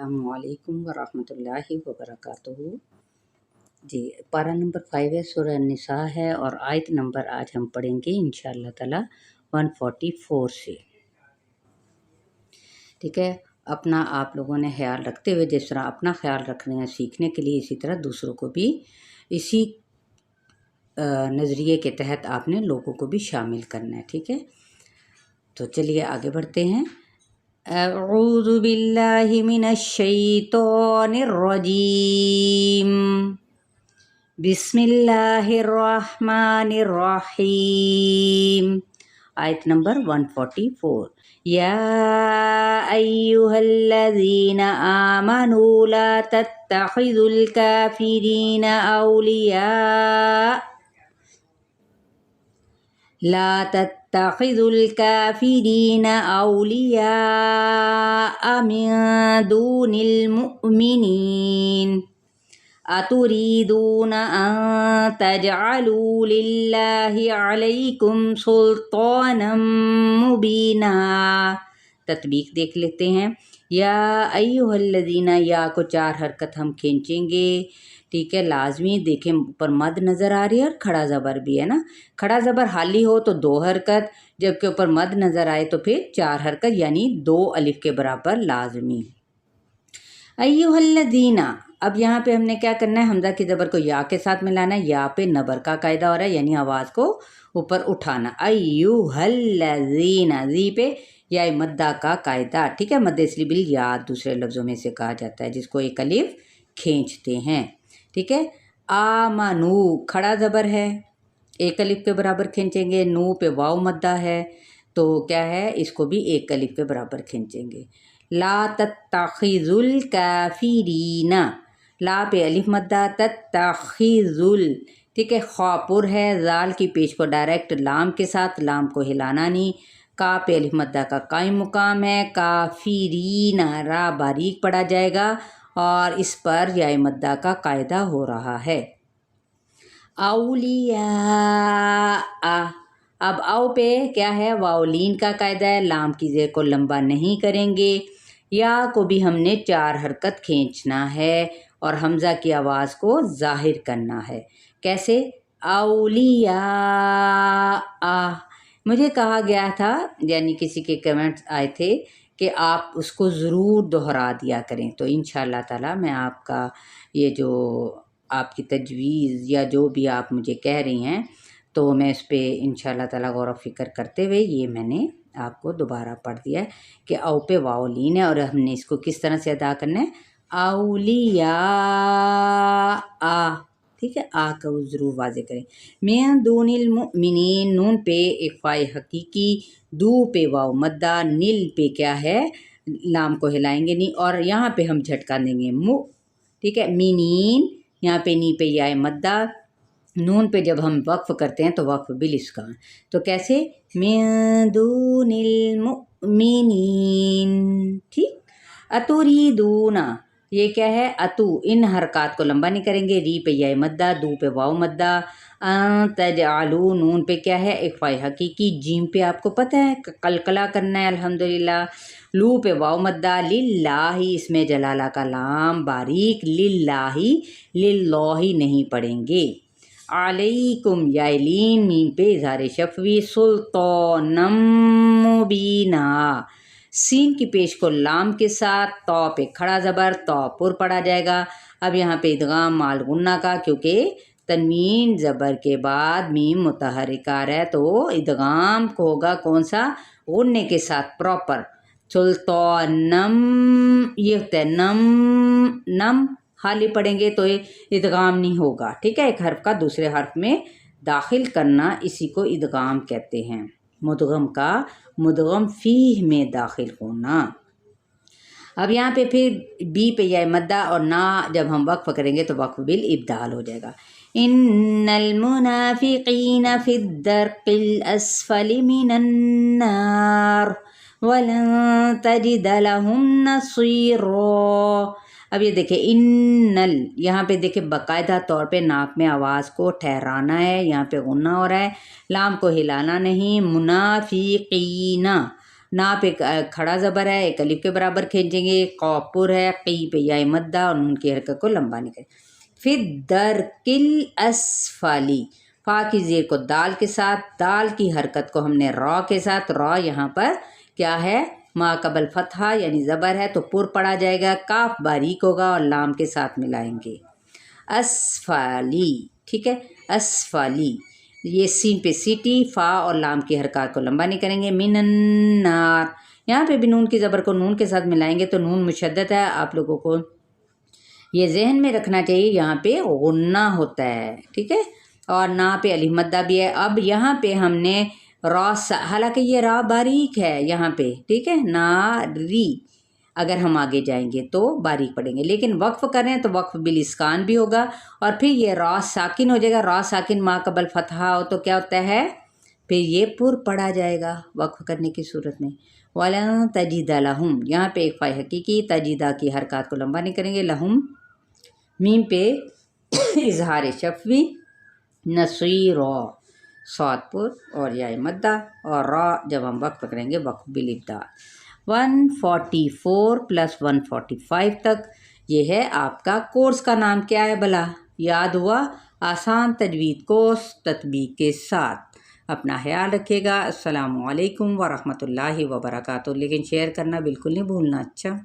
अस्सलामु अलैकुम वरहमतुल्लाहि वबरकातुहू। जी, पारा नंबर 5 है, सूरह निसा है और आयत नंबर आज हम पढ़ेंगे इंशाअल्लाह ताला 144 से। ठीक है, अपना आप लोगों ने ख्याल रखते हुए जिस तरह अपना ख्याल रख रहे हैं सीखने के लिए, इसी तरह दूसरों को भी इसी नज़रिए के तहत आपने लोगों को भी शामिल करना है। ठीक है, तो चलिए आगे बढ़ते हैं। अऊज़ु बिल्लाहि मिनश शैतानिर रजीम। बिस्मिल्लाहिर रहमानिर रहीम। आयत नंबर 144। या अय्युहल्लज़ीना आमनू ला तत्तखिज़ुल काफिरीना औलिया ला तत्तखिज़ुल काफिरीना औलिया मिन दूनिल मुअ्मिनीन अतुरीदून अन तजअलू लिल्लाहि अलैकुम सुल्तानम मुबीना। तत्बीक देख लेते हैं। या अय्युहल्लज़ीना, या को 4 हरकत हम खींचेंगे। ठीक है, लाजमी देखें ऊपर मद नज़र आ रही है और खड़ा ज़बर भी है ना। खड़ा ज़बर हाली हो तो 2 हरकत, जबकि ऊपर मद नज़र आए तो फिर 4 हरकत, यानी 2 अलिफ के बराबर लाजमी। अय्युहल्लज़ीना, अब यहाँ पे हमने क्या करना है, हमज़ा की ज़बर को या के साथ मिलाना है। या पे नबर का कायदा हो रहा है, यानी आवाज़ को ऊपर उठाना। अय्युहल्लज़ीना, जी पे या मद्दा का कायदा। ठीक है, मद्दे इसलिए बिल या दूसरे लफ्ज़ों में से कहा जाता है जिसको एक अलिफ खींचते हैं। ठीक है, आमनू खड़ा ज़बर है, एक अलिफ के बराबर खींचेंगे। नू पे वाव मद्दा है तो क्या है, इसको भी एक अलिफ के बराबर खींचेंगे। ला तत्तखिज़ुल काफिरीना, ला पे अलिफ मद्दा, तत्तखिज़ुल, ठीक है, ख्वापुर है, जाल की पेश को डायरेक्ट लाम के साथ, लाम को हिलाना नहीं। का पे अलिफ मद्दा का कायम मुकाम है। काफिरीना, रा बारीक पढ़ा जाएगा और इस पर या मद्दा का कायदा हो रहा है। औलिया, अब औ पे क्या है, वाउलीन का कायदा है, लाम की ज़ेर को लंबा नहीं करेंगे। या को भी हमने 4 हरकत खींचना है और हमज़ा की आवाज़ को ज़ाहिर करना है। कैसे, औलिया। मुझे कहा गया था, यानी किसी के कमेंट्स आए थे कि आप उसको ज़रूर दोहरा दिया करें। तो इंशाअल्लाह ताला मैं आपका ये जो आपकी तजवीज़ या जो भी आप मुझे कह रही हैं, तो मैं इस पे इंशाअल्लाह ताला गौर व फ़िक्र करते हुए ये मैंने आपको दोबारा पढ़ दिया है कि औ पे वाउलीन है और हमने इसको किस तरह से अदा करना है, औलिया। ठीक है, आ का ज़रूर वाज़े करें। मिन दूनिल मुमिनीन, नून पे एक फ़ाए हकीकी, दू पे वाव मद्दा, नील पे क्या है, लाम को हिलाएंगे नहीं और यहाँ पे हम झटका देंगे मु। ठीक है, मिनीन, यहाँ पे नी पे या मद्दा, नून पे जब हम वक्फ करते हैं तो वक्फ बिल इसका। तो कैसे, मिन दूनिल मुमिनीन। ठीक, अतुरीदूना, ये क्या है, अतु, इन हरकत को लंबा नहीं करेंगे। री पे या मद्दा, दू पे वाव मद्दा, तजअलू, नून पे क्या है, एक फ़ाए हकीकी, जीम पे आपको पता है कलकला करना है अल्हम्दुलिल्लाह। लू पे वाव मद्दा, लिल्लाही, इसमें जलाला का लाम बारीक, लिल्लाही, लिल्लाही नहीं पढ़ेंगे। अलैकुम, यालीन, मीन पे इज़हार शफ़वी, सुल्तानम मुबीना, सीन की पेश को लाम के साथ, तौ पे खड़ा ज़बर, तौ पुर पढ़ा जाएगा। अब यहाँ पे इदगाम माल गुन्ना का, क्योंकि तनवीन ज़बर के बाद मीम मुतहरिका है तो इदगाम को होगा कौन सा, गुन्ने के साथ प्रॉपर। सुल्तानम, ये होता है नम, नम खाली पढ़ेंगे तो ये इदगाम नहीं होगा। ठीक है, एक हर्फ का दूसरे हर्फ में दाखिल करना, इसी को इदगाम कहते हैं। मुदगम का मुदगम फीह में दाखिल होना। अब यहाँ पे फिर बी पे या मद्दा और ना जब हम वक्फ करेंगे तो वक्फ बिल इब्दाल हो जाएगा। इन्नल मुनाफिकीना फिद्दरकिल अस्फलि मिनन नार वलन तजिद लहुम नसीरा। अब ये देखें, इन्नल, यहाँ पे देखें बाकायदा तौर पे नाक में आवाज़ को ठहराना है, यहाँ पे गुन्ना हो रहा है, लाम को हिलाना नहीं। मुनाफिकीना, ना पे खड़ा ज़बर है, एक अलिफ के बराबर खींचेंगे, कॉफ पुर है, की पे या मद्दा और नून की हरकत को लंबा नहीं करें। फिर दरकिल असफाली, फा की ज़ेर को दाल के साथ, दाल की हरकत को हमने रॉ के साथ, रॉ यहाँ पर क्या है मा कबल फतहा यानी ज़बर है तो पुर पड़ा जाएगा, काफ बारीक होगा और लाम के साथ मिलाएंगे। असफाली, ठीक है, असफाली, ये सीन पे सीटी, फ़ा और लाम की हरकत को लंबा नहीं करेंगे। मिनन्नार, यहाँ पे भी नून की ज़बर को नून के साथ मिलाएंगे तो नून मुशद्दद है, आप लोगों को ये जहन में रखना चाहिए, यहाँ पे गुन्ना होता है, ठीक है, और ना पे अलिफ मद्दा भी है। अब यहाँ पे हमने रॉ, हालांकि ये रॉ बारीक है यहाँ पे, ठीक है, ना री, अगर हम आगे जाएंगे तो बारीक पड़ेंगे, लेकिन वक्फ करें तो वक्फ बिल इस्कान भी होगा और फिर ये रॉ साकिन हो जाएगा। रॉ साकिन मा कबल फतहा हो तो क्या होता है, फिर ये पुर पड़ा जाएगा वक्फ करने की सूरत में। वाला तजीदा लहुम, यहाँ पे एक फ़ाई हकीकी, तजीदा की हरकत को लंबा नहीं करेंगे। लहुम मीम पे इजहार शफवी, नसीरो सौदपुर और या मद्दा, और रॉ जब हम वक्फ करेंगे वक्फ बिल इब्दा। 144 प्लस 145 तक ये है आपका कोर्स का नाम। क्या है भला, याद हुआ? आसान तजवीद कोर्स तत्बीक के साथ। अपना ख्याल रखिएगा। अस्सलामु अलैकुम व रहमतुल्लाहि व बरकातुहू। लेकिन शेयर करना बिल्कुल नहीं भूलना। अच्छा।